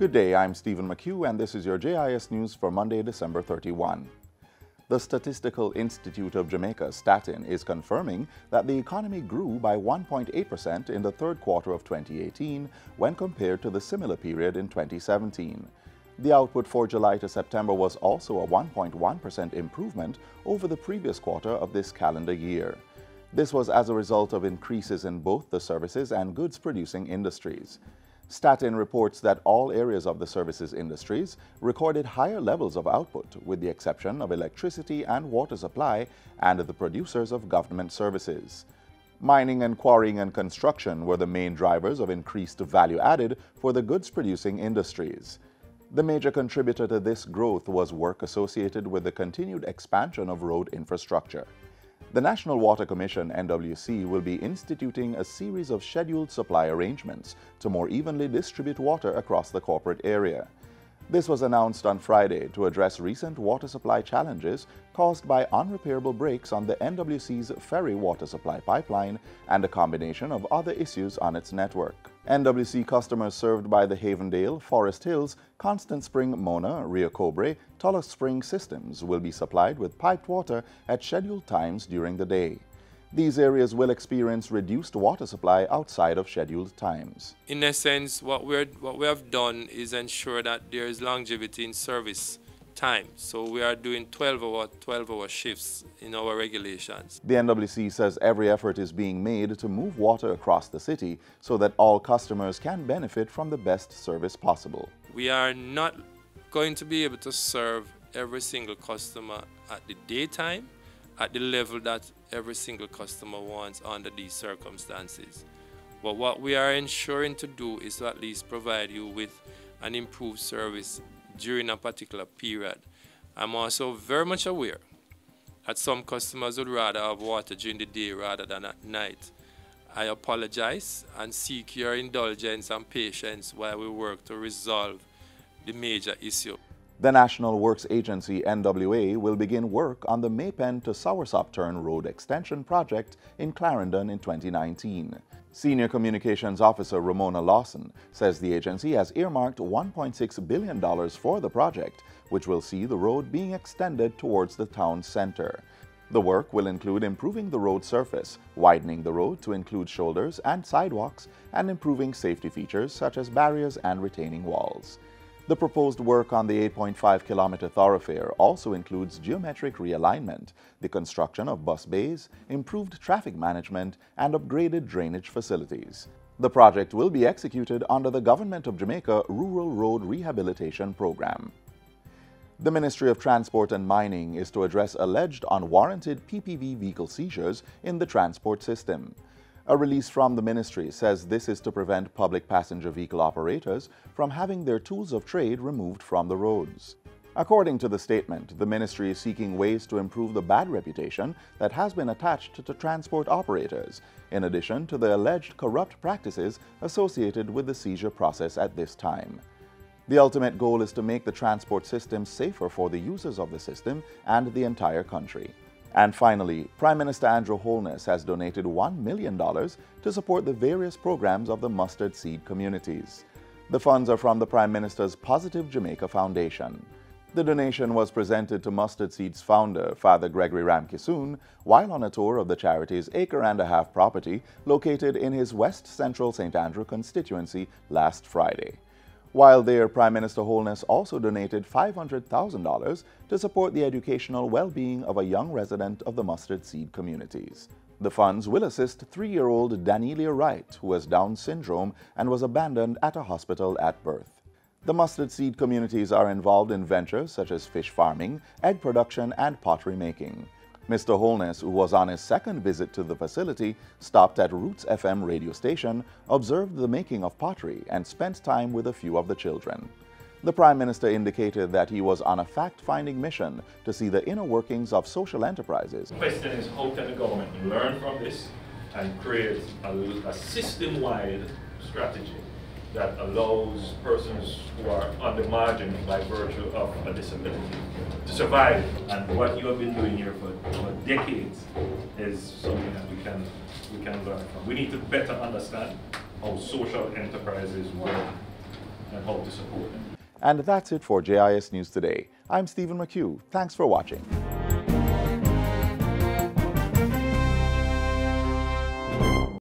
Good day, I'm Stephen McHugh, and this is your JIS News for Monday, December 31. The Statistical Institute of Jamaica, Statin, is confirming that the economy grew by 1.8% in the third quarter of 2018 when compared to the similar period in 2017. The output for July to September was also a 1.1% improvement over the previous quarter of this calendar year. This was as a result of increases in both the services and goods producing industries. Statin reports that all areas of the services industries recorded higher levels of output, with the exception of electricity and water supply and the producers of government services. Mining and quarrying and construction were the main drivers of increased value added for the goods producing industries. The major contributor to this growth was work associated with the continued expansion of road infrastructure. The National Water Commission, NWC, will be instituting a series of scheduled supply arrangements to more evenly distribute water across the corporate area. This was announced on Friday to address recent water supply challenges caused by unrepairable breaks on the NWC's ferry water supply pipeline and a combination of other issues on its network. NWC customers served by the Havendale, Forest Hills, Constant Spring, Mona, Rio Cobre, Tulloch Spring systems will be supplied with piped water at scheduled times during the day. These areas will experience reduced water supply outside of scheduled times. In essence, what we have done is ensure that there is longevity in service time. So we are doing 12-hour shifts in our regulations. The NWC says every effort is being made to move water across the city so that all customers can benefit from the best service possible. We are not going to be able to serve every single customer at the daytime at the level that every single customer wants under these circumstances. But what we are ensuring to do is to at least provide you with an improved service during a particular period. I'm also very much aware that some customers would rather have water during the day rather than at night. I apologize and seek your indulgence and patience while we work to resolve the major issue. The National Works Agency, NWA, will begin work on the Maypen to Soursop Turn Road Extension project in Clarendon in 2019. Senior Communications Officer Ramona Lawson says the agency has earmarked $1.6 billion for the project, which will see the road being extended towards the town center. The work will include improving the road surface, widening the road to include shoulders and sidewalks, and improving safety features such as barriers and retaining walls. The proposed work on the 8.5-kilometer thoroughfare also includes geometric realignment, the construction of bus bays, improved traffic management, and upgraded drainage facilities. The project will be executed under the Government of Jamaica Rural Road Rehabilitation Program. The Ministry of Transport and Mining is to address alleged unwarranted PPV vehicle seizures in the transport system. A release from the ministry says this is to prevent public passenger vehicle operators from having their tools of trade removed from the roads. According to the statement, the ministry is seeking ways to improve the bad reputation that has been attached to transport operators, in addition to the alleged corrupt practices associated with the seizure process at this time. The ultimate goal is to make the transport system safer for the users of the system and the entire country. And finally, Prime Minister Andrew Holness has donated $1 million to support the various programs of the mustard seed communities. The funds are from the Prime Minister's Positive Jamaica Foundation. The donation was presented to Mustard Seed's founder, Father Gregory Ramkisoon, while on a tour of the charity's acre-and-a-half property located in his West Central St. Andrew constituency last Friday. While there, Prime Minister Holness also donated $500,000 to support the educational well-being of a young resident of the mustard seed communities. The funds will assist 3-year-old Danielia Wright, who has Down syndrome and was abandoned at a hospital at birth. The mustard seed communities are involved in ventures such as fish farming, egg production, and pottery making. Mr. Holness, who was on his second visit to the facility, stopped at Roots FM radio station, observed the making of pottery, and spent time with a few of the children. The Prime Minister indicated that he was on a fact-finding mission to see the inner workings of social enterprises. The question is, how can the government learn from this and create a system-wide strategy that allows persons who are on the margin by virtue of a disability to survive. And what you have been doing here for decades is something that we can learn from. We need to better understand how social enterprises work and hope to support them. And that's it for JIS News Today. I'm Stephen McHugh. Thanks for watching.